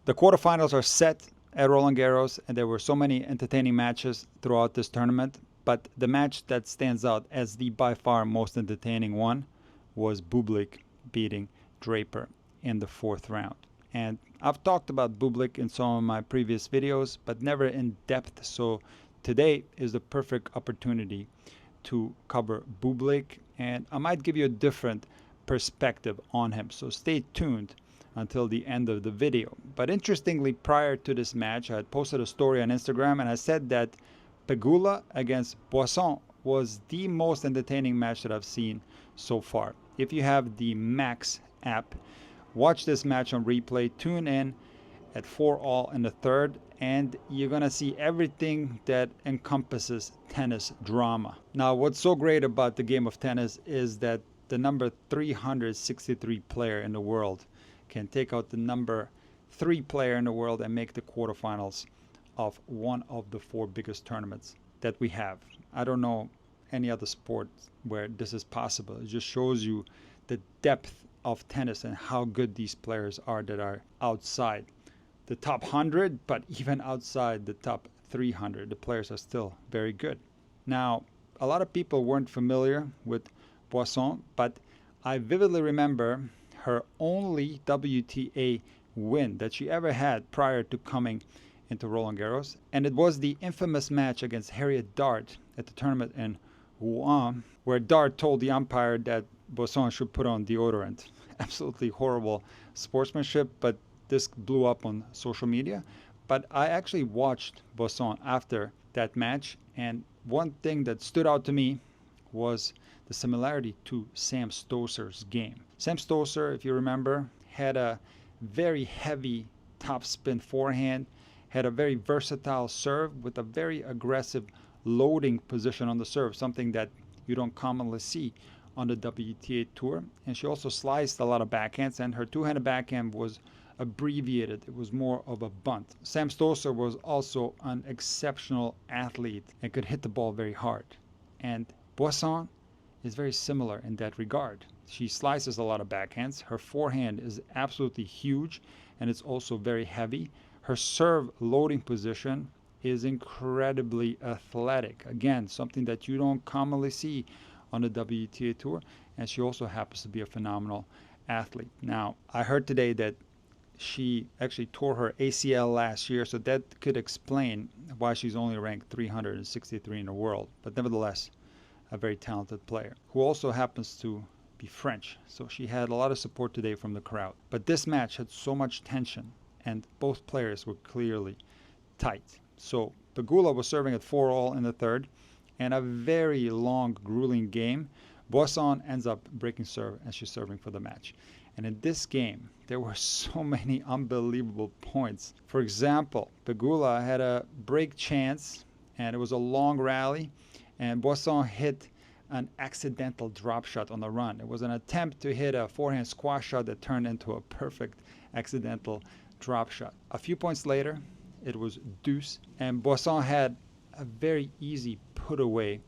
The quarterfinals are set at Roland Garros, and there were so many entertaining matches throughout this tournament. But the match that stands out as the by far most entertaining one was Bublik beating Draper in the fourth round. And I've talked about Bublik in some of my previous videos, but never in depth. So today is the perfect opportunity to cover Bublik, and I might give you a different perspective on him. So stay tuned until the end of the video. But interestingly, prior to this match, I had posted a story on Instagram and I said that Pegula against Boisson was the most entertaining match that I've seen so far. If you have the Max app, watch this match on replay, tune in at 4-all in the third, and you're gonna see everything that encompasses tennis drama. Now, what's so great about the game of tennis is that the number 363 player in the world can take out the number 3 player in the world and make the quarterfinals of one of the 4 biggest tournaments that we have. I don't know any other sport where this is possible. It just shows you the depth of tennis and how good these players are that are outside the top 100, but even outside the top 300, the players are still very good. Now, a lot of people weren't familiar with Boisson, but I vividly remember her only WTA win that she ever had prior to coming into Roland Garros, and it was the infamous match against Harriet Dart at the tournament in Rouen, where Dart told the umpire that Boisson should put on deodorant. Absolutely horrible sportsmanship, but this blew up on social media. But I actually watched Boisson after that match, and one thing that stood out to me was the similarity to Sam Stosur's game. Sam Stosur, if you remember, had a very heavy topspin forehand, had a very versatile serve with a very aggressive loading position on the serve, something that you don't commonly see on the WTA Tour. And she also sliced a lot of backhands, and her two-handed backhand was abbreviated. It was more of a bunt. Sam Stosur was also an exceptional athlete and could hit the ball very hard. And Boisson is very similar in that regard. She slices a lot of backhands. Her forehand is absolutely huge, and it's also very heavy. Her serve loading position is incredibly athletic. Again, something that you don't commonly see on the WTA Tour, and she also happens to be a phenomenal athlete. Now, I heard today that she actually tore her ACL last year, so that could explain why she's only ranked 363 in the world. But nevertheless, a very talented player who also happens to be French. So she had a lot of support today from the crowd. But this match had so much tension, and both players were clearly tight. So Pegula was serving at 4-all in the third, and a very long, grueling game. Boisson ends up breaking serve, and she's serving for the match. And in this game, there were so many unbelievable points. For example, Pegula had a break chance, and it was a long rally, and Boisson hit an accidental drop shot on the run. It was an attempt to hit a forehand squash shot that turned into a perfect accidental drop shot. A few points later, it was deuce, and Boisson had a very easy put away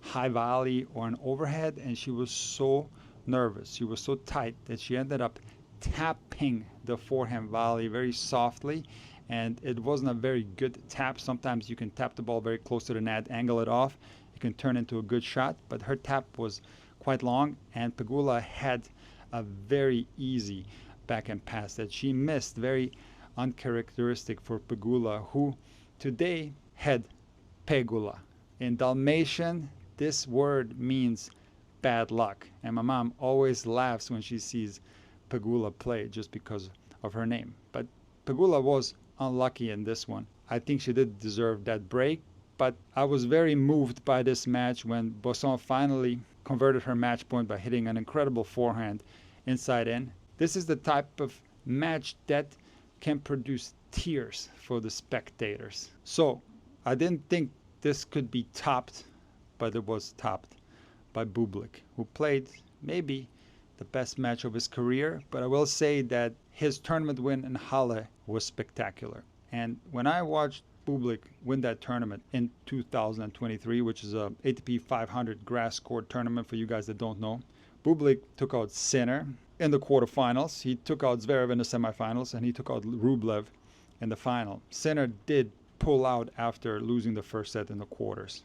high volley or an overhead, and she was so nervous. She was so tight that she ended up tapping the forehand volley very softly, and it wasn't a very good tap. Sometimes you can tap the ball very close to the net, angle it off, it can turn into a good shot, but her tap was quite long, and Pegula had a very easy backhand pass that she missed, very uncharacteristic for Pegula, who today had Pegula. In Dalmatian, this word means bad luck, and my mom always laughs when she sees Pegula play just because of her name. But Pegula was unlucky in this one. I think she did deserve that break, but I was very moved by this match when Boisson finally converted her match point by hitting an incredible forehand inside in. This is the type of match that can produce tears for the spectators. So I didn't think this could be topped, but it was topped by Bublik, who played maybe the best match of his career. But I will say that his tournament win in Halle was spectacular. And when I watched Bublik win that tournament in 2023, which is a ATP 500 grass court tournament for you guys that don't know, Bublik took out Sinner in the quarterfinals. He took out Zverev in the semifinals, and he took out Rublev in the final. Sinner did pull out after losing the first set in the quarters.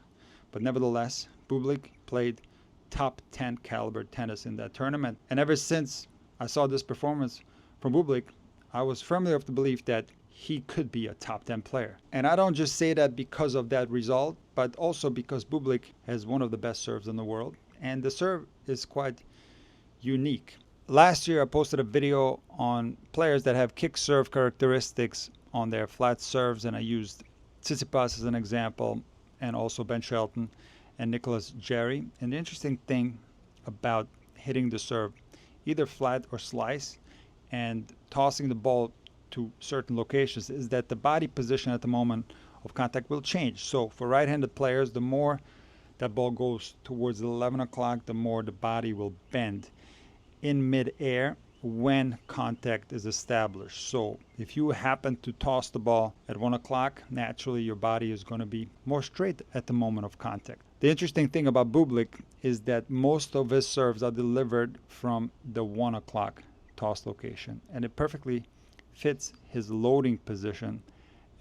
But nevertheless, Bublik played top 10 caliber tennis in that tournament. And ever since I saw this performance from Bublik, I was firmly of the belief that he could be a top 10 player. And I don't just say that because of that result, but also because Bublik has one of the best serves in the world. And the serve is quite unique. Last year, I posted a video on players that have kick serve characteristics on their flat serves, and I used Tsitsipas as an example, and also Ben Shelton and Nicholas Jarry. And the interesting thing about hitting the serve, either flat or slice, and tossing the ball to certain locations, is that the body position at the moment of contact will change. So for right-handed players, the more that ball goes towards the 11 o'clock, the more the body will bend in mid-air when contact is established. So if you happen to toss the ball at 1 o'clock, naturally your body is going to be more straight at the moment of contact. The interesting thing about Bublik is that most of his serves are delivered from the 1 o'clock toss location, and it perfectly fits his loading position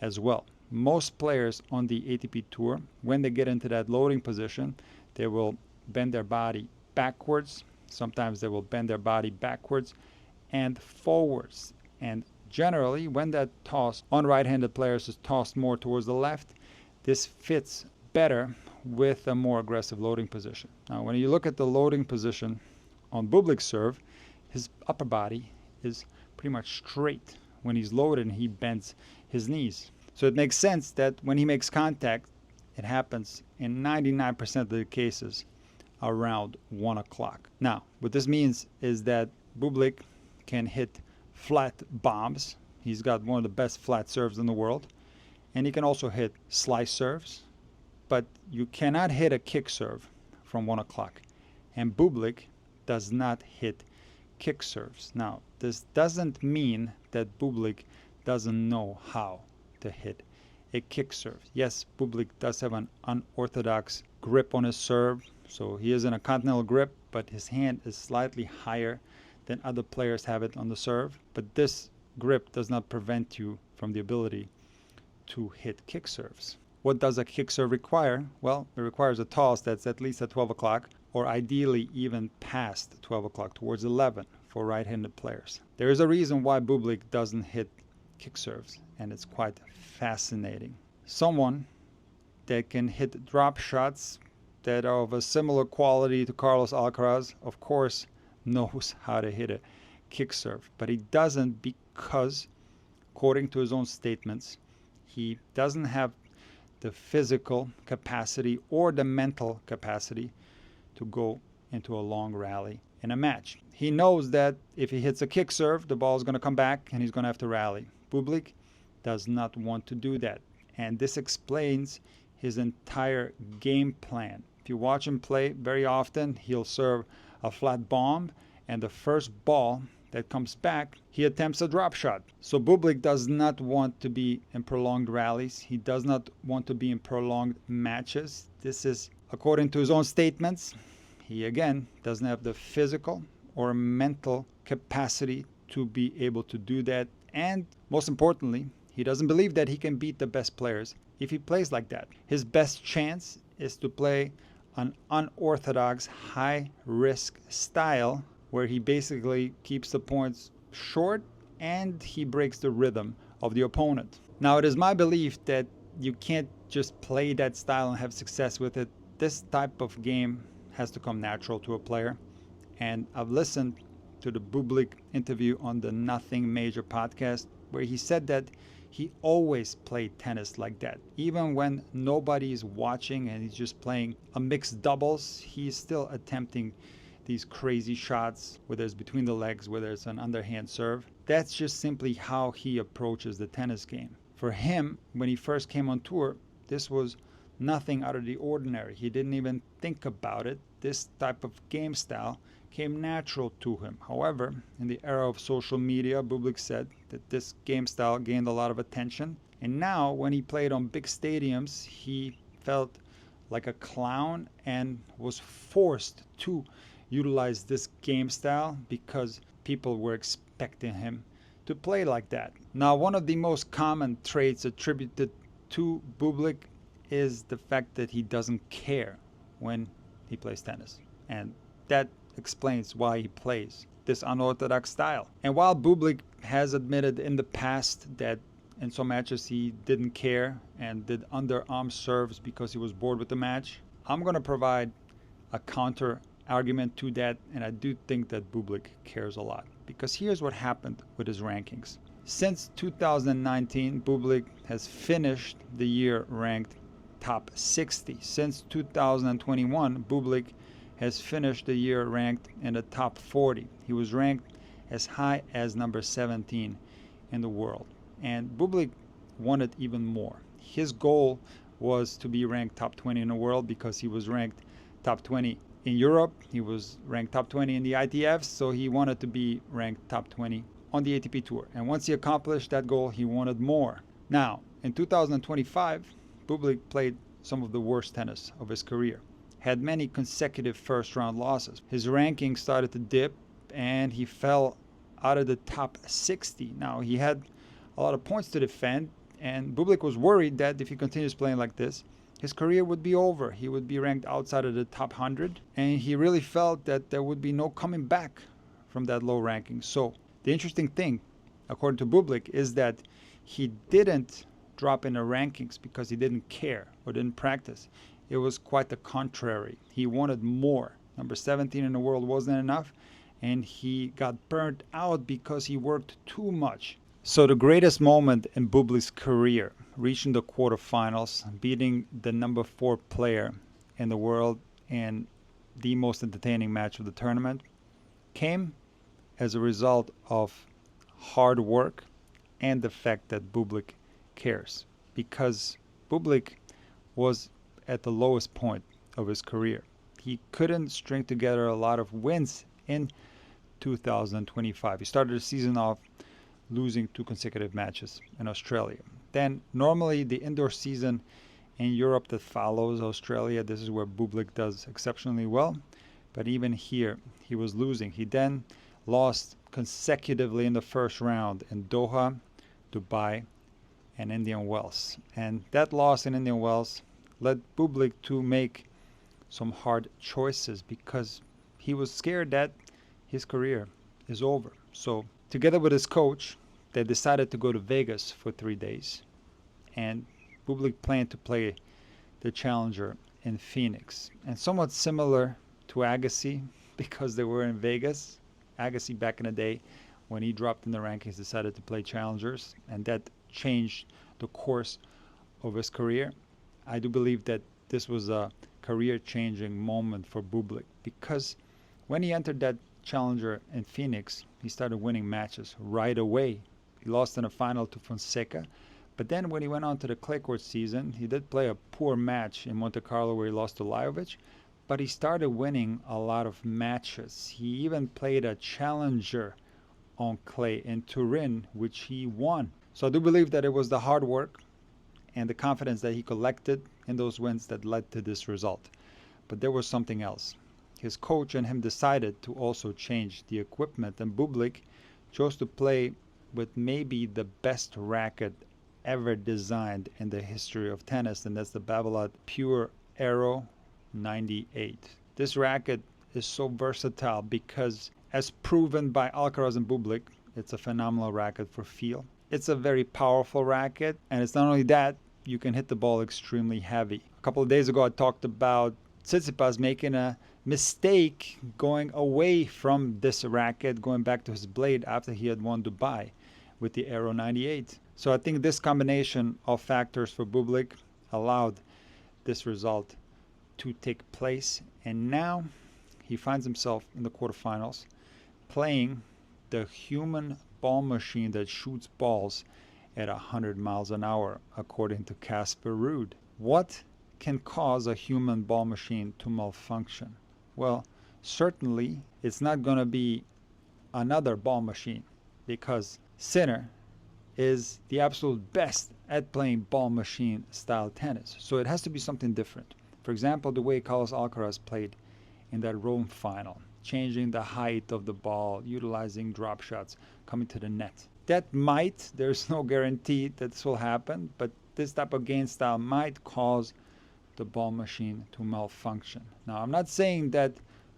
as well. Most players on the ATP Tour, when they get into that loading position, they will bend their body backwards. Sometimes they will bend their body backwards and forwards. And generally, when that toss on right-handed players is tossed more towards the left, this fits better with a more aggressive loading position. Now, when you look at the loading position on Bublik's serve, his upper body is pretty much straight. When he's loaded, he bends his knees. So it makes sense that when he makes contact, it happens in 99% of the cases around 1 o'clock. Now, what this means is that Bublik can hit flat bombs. He's got one of the best flat serves in the world. And he can also hit slice serves. But you cannot hit a kick serve from 1 o'clock. And Bublik does not hit kick serves. Now, this doesn't mean that Bublik doesn't know how to hit a kick serve. Yes, Bublik does have an unorthodox grip on his serve. So he is in a continental grip, but his hand is slightly higher than other players have it on the serve. But this grip does not prevent you from the ability to hit kick serves. What does a kick serve require? Well, it requires a toss that's at least at 12 o'clock, or ideally even past 12 o'clock, towards 11 for right-handed players. There is a reason why Bublik doesn't hit kick serves, and it's quite fascinating. Someone that can hit drop shots that are of a similar quality to Carlos Alcaraz, of course, knows how to hit a kick serve. But he doesn't because, according to his own statements, he doesn't have the physical capacity or the mental capacity to go into a long rally in a match. He knows that if he hits a kick serve, the ball is going to come back and he's going to have to rally. Bublik does not want to do that. And this explains his entire game plan. If you watch him play, very often he'll serve a flat bomb, and the first ball that comes back, he attempts a drop shot. So Bublik does not want to be in prolonged rallies. He does not want to be in prolonged matches. This is, according to his own statements, he again doesn't have the physical or mental capacity to be able to do that. And most importantly, he doesn't believe that he can beat the best players if he plays like that. His best chance is to play an unorthodox, high-risk style where he basically keeps the points short and he breaks the rhythm of the opponent. Now, it is my belief that you can't just play that style and have success with it. This type of game has to come natural to a player. And I've listened to the Bublik interview on the Nothing Major podcast where he said that he always played tennis like that. Even when nobody is watching and he's just playing a mixed doubles, he's still attempting these crazy shots, whether it's between the legs, whether it's an underhand serve. That's just simply how he approaches the tennis game. For him, when he first came on tour, this was nothing out of the ordinary. He didn't even think about it. This type of game style came natural to him. However, in the era of social media, Bublik said that this game style gained a lot of attention. And now, when he played on big stadiums, he felt like a clown and was forced to utilize this game style because people were expecting him to play like that. Now, one of the most common traits attributed to Bublik is the fact that he doesn't care when he plays tennis. And that explains why he plays this unorthodox style. And while Bublik has admitted in the past that in some matches he didn't care and did underarm serves because he was bored with the match, I'm going to provide a counter argument to that, and I do think that Bublik cares a lot. Because here's what happened with his rankings. Since 2019, Bublik has finished the year ranked top 60. Since 2021, Bublik has finished the year ranked in the top 40. He was ranked as high as number 17 in the world. And Bublik wanted even more. His goal was to be ranked top 20 in the world because he was ranked top 20 in Europe. He was ranked top 20 in the ITFs, so he wanted to be ranked top 20 on the ATP Tour. And once he accomplished that goal, he wanted more. Now, in 2025, Bublik played some of the worst tennis of his career, had many consecutive first-round losses. His ranking started to dip, and he fell out of the top 60. Now, he had a lot of points to defend, and Bublik was worried that if he continues playing like this, his career would be over. He would be ranked outside of the top 100, and he really felt that there would be no coming back from that low ranking. So the interesting thing, according to Bublik, is that he didn't drop in the rankings because he didn't care or didn't practice. It was quite the contrary. He wanted more. Number 17 in the world wasn't enough, and he got burnt out because he worked too much. So the greatest moment in Bublik's career, reaching the quarterfinals, beating the number 4 player in the world in the most entertaining match of the tournament, came as a result of hard work and the fact that Bublik cares. Because Bublik was at the lowest point of his career. He couldn't string together a lot of wins in 2025. He started the season off losing 2 consecutive matches in Australia. Then normally the indoor season in Europe that follows Australia, this is where Bublik does exceptionally well. But even here, he was losing. He then lost consecutively in the first round in Doha, Dubai, and Indian Wells. And that loss in Indian Wells led Bublik to make some hard choices because he was scared that his career is over. So together with his coach, they decided to go to Vegas for 3 days. And Bublik planned to play the challenger in Phoenix. And somewhat similar to Agassi, because they were in Vegas. Agassi back in the day, when he dropped in the rankings, decided to play challengers. And that changed the course of his career. I do believe that this was a career-changing moment for Bublik because when he entered that challenger in Phoenix, he started winning matches right away. He lost in a final to Fonseca, but then when he went on to the clay court season, he did play a poor match in Monte Carlo where he lost to Lajovic, but he started winning a lot of matches. He even played a challenger on clay in Turin, which he won. So I do believe that it was the hard work and the confidence that he collected in those wins that led to this result. But there was something else. His coach and him decided to also change the equipment, and Bublik chose to play with maybe the best racket ever designed in the history of tennis, and that's the Babolat Pure Aero 98. This racket is so versatile because, as proven by Alcaraz and Bublik, it's a phenomenal racket for feel. It's a very powerful racket, and it's not only that, you can hit the ball extremely heavy. A couple of days ago, I talked about Tsitsipas making a mistake going away from this racket, going back to his blade after he had won Dubai with the Aero 98. So I think this combination of factors for Bublik allowed this result to take place, and now he finds himself in the quarterfinals playing the human ball machine that shoots balls at 100 miles an hour, according to Casper Ruud. What can cause a human ball machine to malfunction? Well, certainly it's not going to be another ball machine, because Sinner is the absolute best at playing ball machine style tennis. So it has to be something different. For example, the way Carlos Alcaraz played in that Rome final, changing the height of the ball, utilizing drop shots, coming to the net. That might, there's no guarantee that this will happen, but this type of game style might cause the ball machine to malfunction. Now, I'm not saying that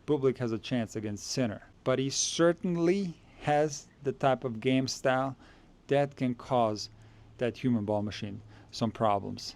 Bublik has a chance against Sinner, but he certainly has the type of game style that can cause that human ball machine some problems.